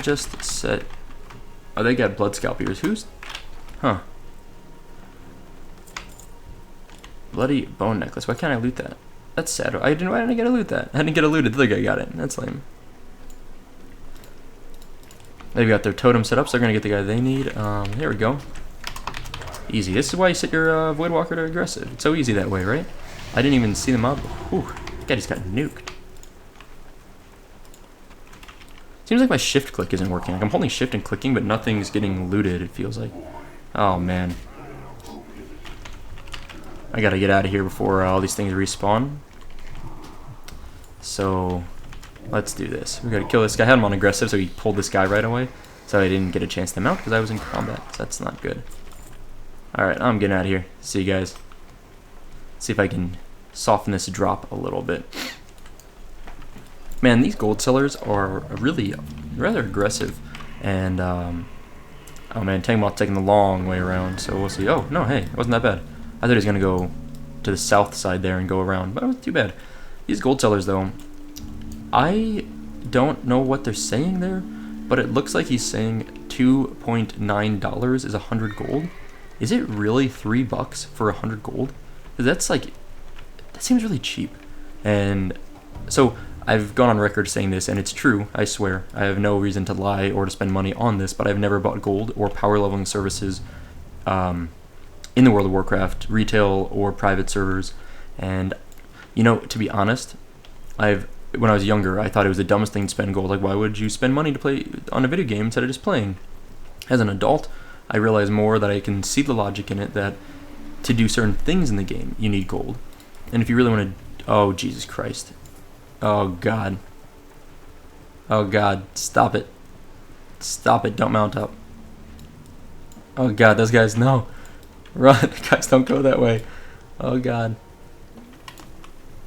Just set. Oh, they got blood scalpers. Who's? Huh. Bloody bone necklace. Why can't I loot that? That's sad. Why didn't I get to loot that? I didn't get to loot it. The other guy got it. That's lame. They've got their totem set up, so they're gonna get the guy they need. Here we go. Easy. This is why you set your Voidwalker to aggressive. It's so easy that way, right? I didn't even see the mob. Ooh, that guy just got nuked. Seems like my shift click isn't working. Like I'm holding shift and clicking, but nothing's getting looted, it feels like. Oh, man. I gotta get out of here before all these things respawn. So, let's do this. We gotta kill this guy. I had him on aggressive, so he pulled this guy right away. So I didn't get a chance to mount because I was in combat. So that's not good. Alright, I'm getting out of here. See you guys. See if I can soften this drop a little bit. Man, these gold sellers are really rather aggressive. And, oh man, Tangmoth taking the long way around, so we'll see. Oh, no, hey, it wasn't that bad. I thought he was going to go to the south side there and go around, but it wasn't too bad. These gold sellers, though, I don't know what they're saying there, but it looks like he's saying $2.9 is 100 gold. Is it really $3 for 100 gold? That's like, that seems really cheap. And so I've gone on record saying this, and it's true, I swear. I have no reason to lie or to spend money on this, but I've never bought gold or power leveling services in the World of Warcraft, retail or private servers. And, you know, to be honest, when I was younger, I thought it was the dumbest thing to spend gold. Like, why would you spend money to play on a video game instead of just playing? As an adult, I realize more that I can see the logic in it, that to do certain things in the game, you need gold. And if you really want to... Oh, Jesus Christ. Oh, God. Oh, God. Stop it. Stop it. Don't mount up. Oh, God. Those guys... No. Run. Guys, don't go that way. Oh, God.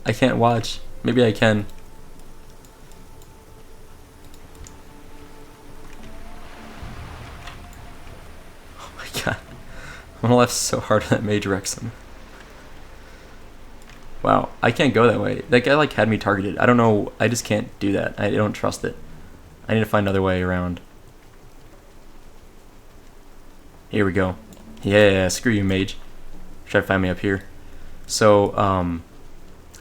I can't watch. Maybe I can. Oh, my God. I'm gonna laugh so hard at that Mage Wrexham. Wow, I can't go that way. That guy like had me targeted. I don't know. I just can't do that. I don't trust it. I need to find another way around. Here we go. Yeah, screw you, mage. Try to find me up here. So,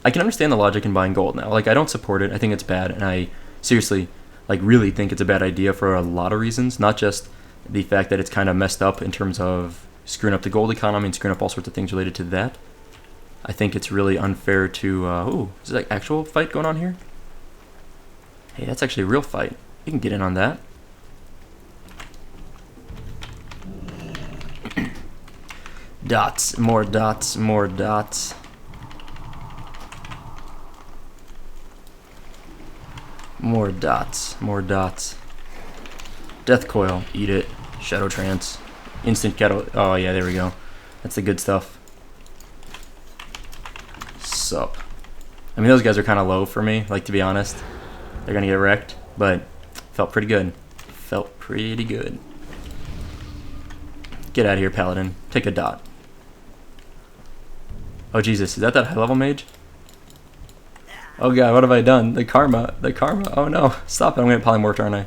I can understand the logic in buying gold now. Like, I don't support it. I think it's bad, and I seriously, like, really think it's a bad idea for a lot of reasons. Not just the fact that it's kind of messed up in terms of screwing up the gold economy and screwing up all sorts of things related to that. I think it's really unfair to, ooh, is there like actual fight going on here? Hey, that's actually a real fight. You can get in on that. Dots, more dots, more dots. More dots, more dots. Death coil, eat it. Shadow trance. Instant kettle, oh yeah, there we go. That's the good stuff. Sup. I mean, those guys are kind of low for me, like, to be honest. They're gonna get wrecked, but felt pretty good. Felt pretty good. Get out of here, Paladin. Take a dot. Oh, Jesus. Is that high level mage? Oh, God. What have I done? The karma. The karma. Oh, no. Stop it. I'm going to polymorph, aren't I?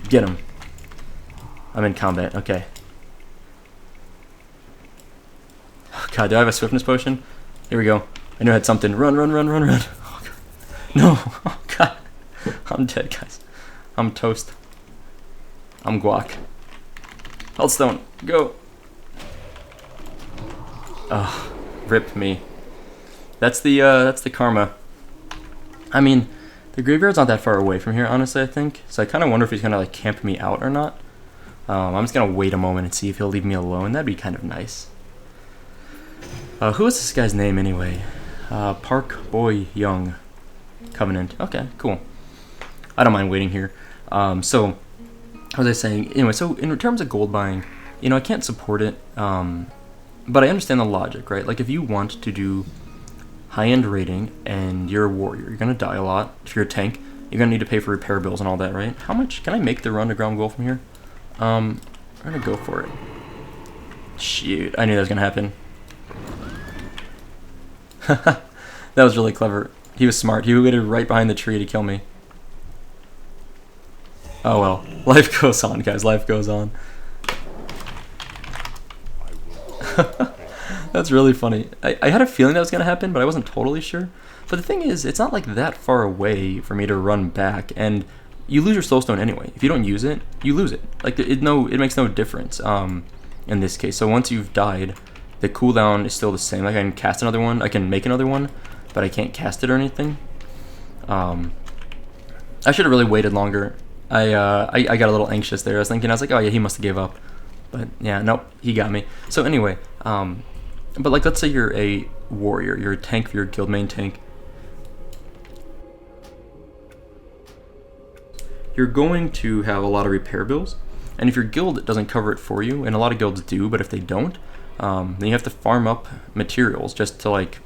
Get him. I'm in combat. Okay. Oh, God. Do I have a swiftness potion? Here we go. I knew I had something. Run, run, run, run, run. Oh, God. No. Oh, God. I'm dead, guys. I'm toast. I'm guac. Healthstone, go. Oh, rip me. That's the karma. I mean, the graveyard's not that far away from here, honestly, I think. So I kind of wonder if he's gonna like camp me out or not. I'm just gonna wait a moment and see if he'll leave me alone. That'd be kind of nice. Who is this guy's name anyway? Park Boy Young. Covenant. Okay, cool. I don't mind waiting here. So What was I saying? Anyway, so in terms of gold buying, you know, I can't support it, but I understand the logic, right? Like, if you want to do high-end raiding and you're a warrior, you're gonna die a lot. If you're a tank, you're gonna need to pay for repair bills and all that, right? How much can I make the run to ground gold from here? I'm gonna go for it. Shoot, I knew that was gonna happen. That was really clever. He was smart. He waited right behind the tree to kill me. Oh well, life goes on, guys. Life goes on. That's really funny. I had a feeling that was gonna happen, but I wasn't totally sure. But the thing is, it's not like that far away for me to run back, and you lose your soulstone anyway. If you don't use it, you lose it. Like it makes no difference. In this case, so once you've died, the cooldown is still the same. Like I can cast another one, I can make another one, but I can't cast it or anything. I should have really waited longer. I got a little anxious there. I was like, oh yeah, he must have gave up. But yeah, nope, he got me. So anyway, but like let's say you're a warrior, you're a tank for your guild main tank. You're going to have a lot of repair bills, and if your guild doesn't cover it for you, and a lot of guilds do, but if they don't, then you have to farm up materials just to, like,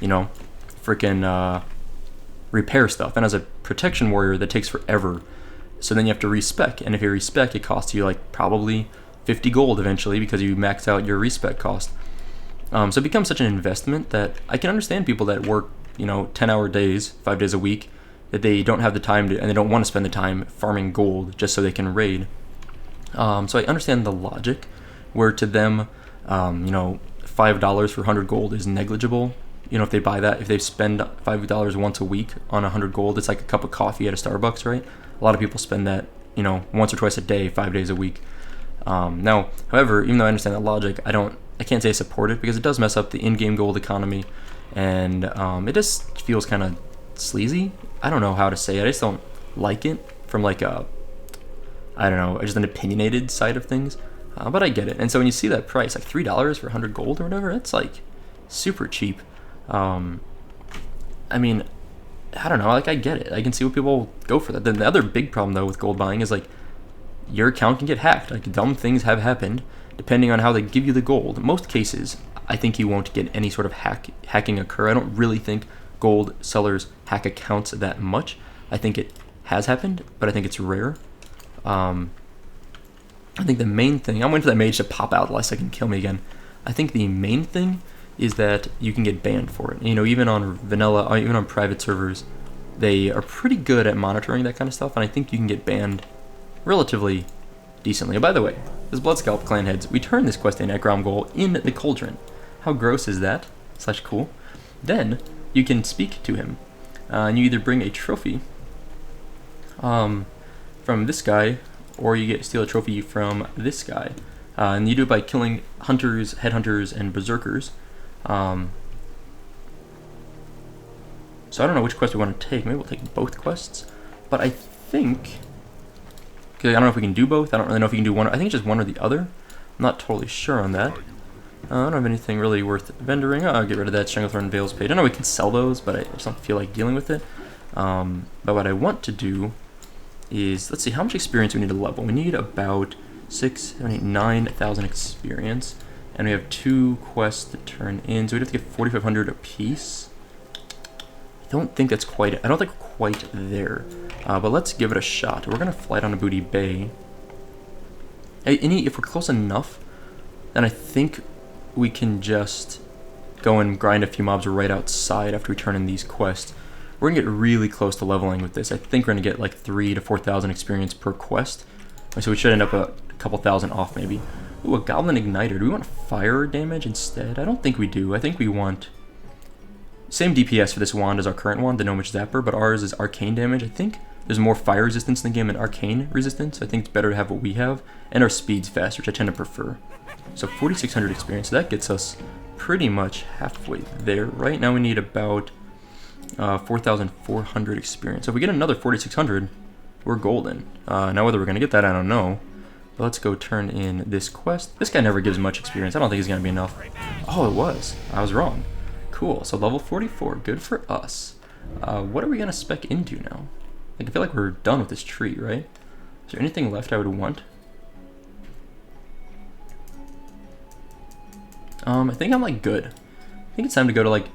you know, freaking repair stuff. And as a protection warrior, that takes forever. So then you have to respec, and if you respec, it costs you like probably 50 gold eventually because you max out your respec cost. So it becomes such an investment that I can understand people that work, you know, 10-hour days, 5 days a week, that they don't have the time to, and they don't want to spend the time farming gold just so they can raid. So I understand the logic, where to them, you know, $5 for 100 gold is negligible. You know, if they buy that, if they spend $5 once a week on 100 gold, it's like a cup of coffee at a Starbucks, right? A lot of people spend that, you know, once or twice a day, 5 days a week. Now, however, even though I understand that logic, I can't say I support it because it does mess up the in-game gold economy, and it just feels kind of sleazy. I don't know how to say it. I just don't like it from like a, I don't know, just an opinionated side of things. But I get it. And so when you see that price, like $3 for 100 gold or whatever, it's like super cheap. I mean, I don't know, like I get it. I can see what people go for that. Then the other big problem though with gold buying is like your account can get hacked. Like dumb things have happened depending on how they give you the gold. In most cases, I think you won't get any sort of hacking occur. I don't really think gold sellers hack accounts that much. I think it has happened, but I think it's rare. I think the main thing, I'm waiting for that mage to pop out lest I can kill me again. I think the main thing is that you can get banned for it. You know, even on vanilla, or even on private servers, they are pretty good at monitoring that kind of stuff, and I think you can get banned relatively decently. Oh, by the way, this Bloodscalp clan heads, we turned this quest in at ground goal in the cauldron. How gross is that? / cool. Then you can speak to him, and you either bring a trophy from this guy, or you steal a trophy from this guy. And you do it by killing hunters, headhunters, and berserkers. So I don't know which quest we want to take. Maybe we'll take both quests. But I think, I don't know if we can do both. I don't really know if you can do one. I think it's just one or the other. I'm not totally sure on that. I don't have anything really worth vendoring. I'll get rid of that Stranglethorn Vale's page. I know we can sell those, but I just don't feel like dealing with it. But what I want to do is, let's see, how much experience we need to level. We need about 6, 7, 8, 9,000 experience. And we have 2 quests to turn in, so we'd have to get 4,500 apiece. I don't think that's quite, I don't think we're quite there. But let's give it a shot. We're gonna fly down to Booty Bay. If we're close enough, then I think we can just go and grind a few mobs right outside after we turn in these quests. We're gonna get really close to leveling with this. I think we're gonna get like 3,000 to 4,000 experience per quest. So we should end up a couple thousand off maybe. Ooh, a Goblin Igniter. Do we want fire damage instead? I don't think we do. I think we want same DPS for this wand as our current wand, the Gnomish Zapper, but ours is arcane damage. I think there's more fire resistance in the game than arcane resistance. I think it's better to have what we have, and our speed's faster, which I tend to prefer. So 4,600 experience. So that gets us pretty much halfway there. Right now we need about 4,400 experience. So if we get another 4,600, we're golden. Now whether we're gonna get that, I don't know. But let's go turn in this quest. This guy never gives much experience. I don't think it's gonna be enough. Oh, it was. I was wrong. Cool. So level 44. Good for us. What are we gonna spec into now? Like, I feel like we're done with this tree, right? Is there anything left I would want? I think I'm like good. I think it's time to go to like...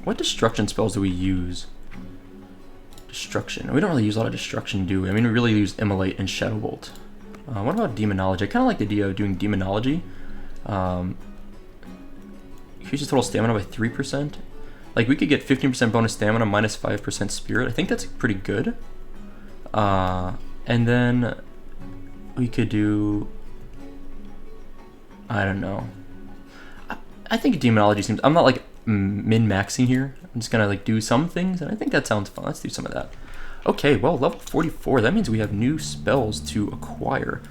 What destruction spells do we use? Destruction. We don't really use a lot of destruction, do we? I mean, we really use Immolate and Shadow Bolt. What about Demonology? I kind of like the idea of doing Demonology. Increases total stamina by 3%. Like, we could get 15% bonus stamina minus 5% spirit. I think that's pretty good. And then we could do... I don't know. I think Demonology seems... I'm not, like, min-maxing here. I'm just gonna, like, do some things, and I think that sounds fun. Let's do some of that. Okay, well, level 44. That means we have new spells to acquire.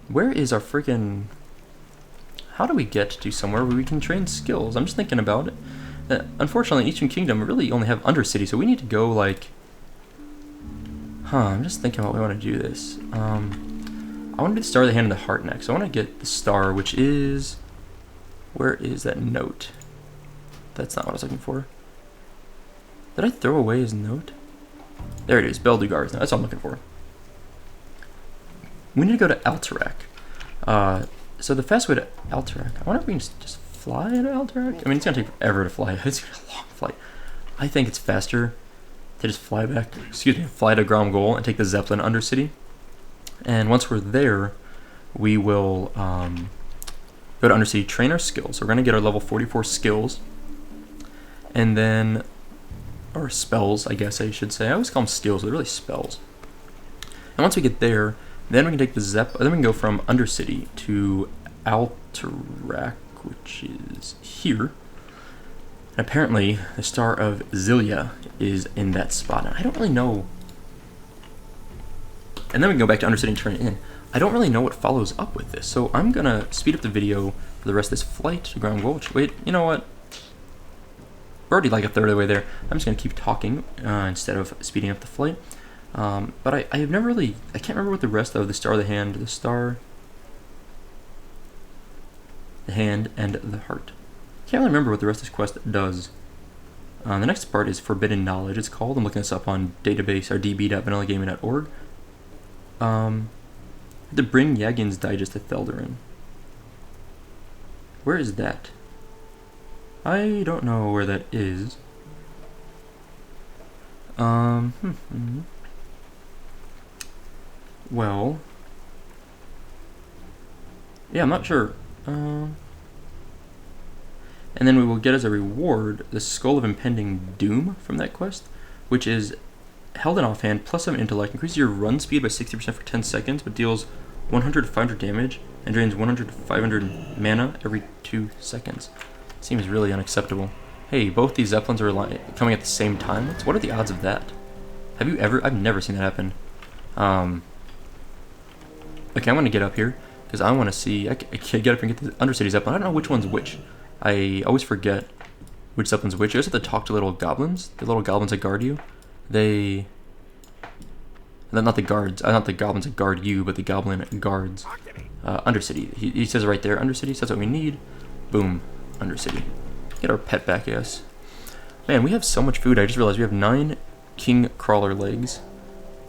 Where is our freaking... How do we get to somewhere where we can train skills? I'm just thinking about it. Unfortunately, in Eastern Kingdom, we really only have Undercity, so we need to go, like... I'm just thinking about how we want to do this. I want to do the Star of the Hand and the Heart next. I want to get the Star, which is... Where is that note? That's not what I was looking for. Did I throw away his note? There it is, Beldugar's note. That's all I'm looking for. We need to go to Alterac. So the fast way to Alterac... I wonder if we can just fly to Alterac? I mean, it's going to take forever to fly. It's going to be a long flight. I think it's faster to just fly back... fly to Grom Goal and take the Zeppelin Undercity. And once we're there, we will go to Undercity, train our skills. So we're going to get our level 44 skills. And then... Or spells, I guess I should say. I always call them skills, but they're really spells. And once we get there, then we can take the then we can go from Undercity to Alterac, which is here. And apparently, the Star of Zilia is in that spot. And I don't really know. And then we can go back to Undercity and turn it in. I don't really know what follows up with this, so I'm gonna speed up the video for the rest of this flight to Ground Gulch. Wait, you know what? We're already like a third of the way there. I'm just gonna keep talking instead of speeding up the flight. But I have never really... I can't remember what the rest of the Star of the Hand, the Star... The Hand, and the Heart. Can't really remember what the rest of this quest does. The next part is Forbidden Knowledge, it's called. I'm looking this up on database, or db.vanillagaming.org. To bring Yagin's Digest to Theldarin. Where is that? I don't know where that is. Well, yeah, I'm not sure. And then we will get as a reward the Skull of Impending Doom from that quest, which is held in offhand, plus 7 intellect, increases your run speed by 60% for 10 seconds, but deals 100 to 500 damage and drains 100 to 500 mana every 2 seconds. Seems really unacceptable. Hey, both these Zeppelins are coming at the same time? What are the odds of that? Have you ever? I've never seen that happen. Okay, I'm going to get up here, because I want to see... I can get up and get the Undercity Zeppelin. I don't know which one's which. I always forget which Zeppelin's which. You always have to talk to little goblins. The little goblins that guard you. They... Not the guards. Not the goblins that guard you, but the goblin guards. Undercity. He says right there, Undercity, so that's what we need. Boom. Undercity. Get our pet back, yes. Man, we have so much food. I just realized we have 9 king crawler legs.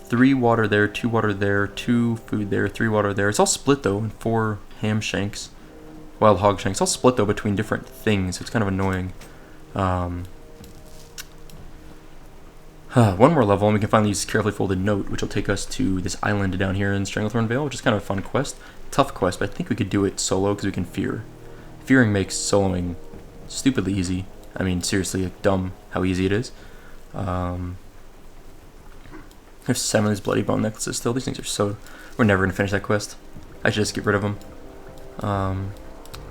3 water there, 2 water there, 2 food there, 3 water there. It's all split though, and 4 ham shanks. Wild hog shanks. It's all split though between different things. So it's kind of annoying. One more level and we can finally use Carefully Folded Note, which will take us to this island down here in Stranglethorn Vale, which is kind of a fun quest. Tough quest, but I think we could do it solo because we can fear. Fearing makes soloing stupidly easy. I mean, seriously, like, dumb how easy it is. There's 7 of these bloody bone necklaces still. These things are so... We're never going to finish that quest. I should just get rid of them.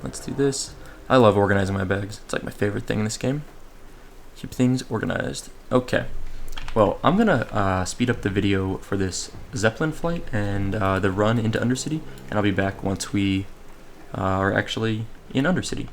Let's do this. I love organizing my bags. It's like my favorite thing in this game. Keep things organized. Okay. Well, I'm going to speed up the video for this Zeppelin flight and the run into Undercity. And I'll be back once we are actually in Undercity.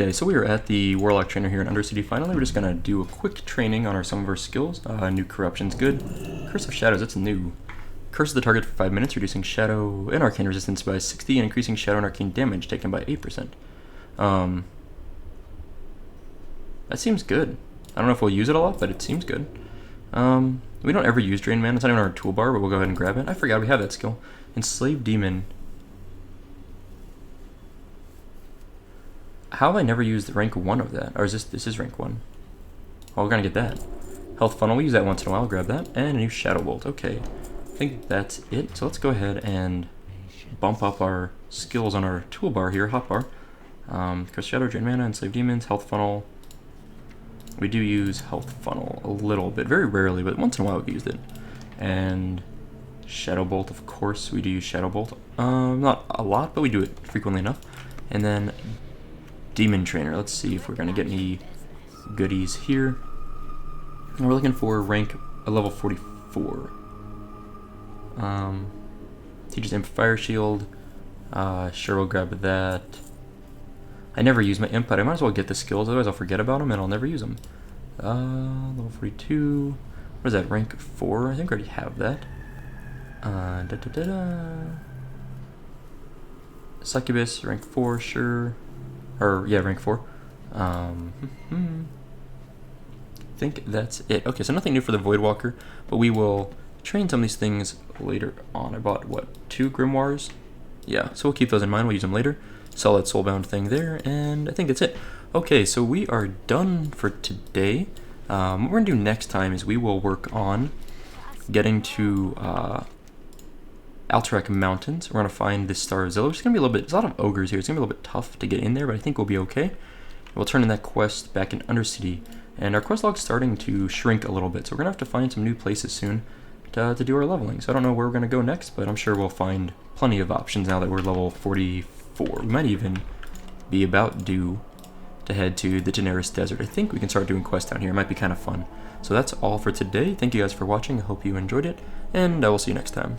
Okay, so we are at the Warlock Trainer here in Undercity. Finally, we're just gonna do a quick training on some of our skills. New Corruption's good. Curse of Shadows, that's new. Curse the target for 5 minutes, reducing Shadow and Arcane resistance by 60 and increasing Shadow and Arcane damage taken by 8%. That seems good. I don't know if we'll use it a lot, but it seems good. We don't ever use Drain Mana. It's not even on our toolbar, but we'll go ahead and grab it. I forgot we have that skill. Enslaved Demon. How have I never used rank 1 of that? Or is this is rank 1? Oh, we're gonna get that. Health Funnel, we use that once in a while. Grab that. And a new Shadow Bolt. Okay. I think that's it. So let's go ahead and bump up our skills on our toolbar here, hotbar. Curse Shadow, Drain Mana, Enslaved Demons, Health Funnel. We do use Health Funnel a little bit, very rarely, but once in a while we've used it. And Shadow Bolt, of course, we do use Shadow Bolt. Not a lot, but we do it frequently enough. And then Demon Trainer, let's see if we're going to get any goodies here. And we're looking for rank level 44. Teaches Imp Fire Shield. Sure, we'll grab that. I never use my Imp, but I might as well get the skills, otherwise I'll forget about them and I'll never use them. Level 42. What is that, rank 4? I think I already have that. Succubus, rank 4, sure. Or, yeah, rank 4. I think that's it. Okay, so nothing new for the Voidwalker, but we will train some of these things later on. I bought, what, 2 Grimoires? Yeah, so we'll keep those in mind. We'll use them later. Sell that Soulbound thing there, and I think that's it. Okay, so we are done for today. What we're going to do next time is we will work on getting to Alterac Mountains. We're going to find this Star of Zillow, which is going to be a little bit, there's a lot of ogres here. It's going to be a little bit tough to get in there, but I think we'll be okay. We'll turn in that quest back in Undercity, and our quest log's starting to shrink a little bit, so we're going to have to find some new places soon to do our leveling. So I don't know where we're going to go next, but I'm sure we'll find plenty of options now that we're level 44. We might even be about due to head to the Daenerys Desert. I think we can start doing quests down here. It might be kind of fun. So that's all for today. Thank you guys for watching. I hope you enjoyed it, and I will see you next time.